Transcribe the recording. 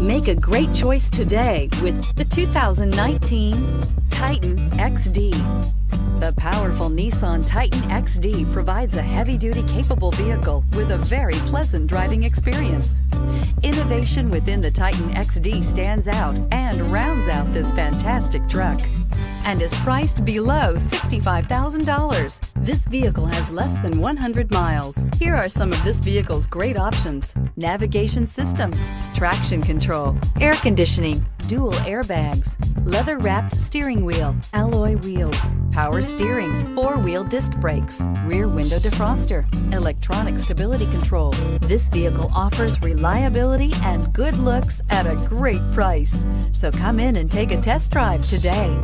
Make a great choice today with the 2019 Titan XD. The powerful Nissan Titan XD provides a heavy-duty capable vehicle with a very pleasant driving experience. Innovation within the Titan XD stands out and rounds out this fantastic truck and is priced below $65,000. This vehicle has less than 100 miles. Here are some of this vehicle's great options: navigation system, traction control, air conditioning, dual airbags, leather-wrapped steering wheel, alloy wheels, power steering, four-wheel disc brakes, rear window defroster, electronic stability control. This vehicle offers reliability and good looks at a great price. So come in and take a test drive today.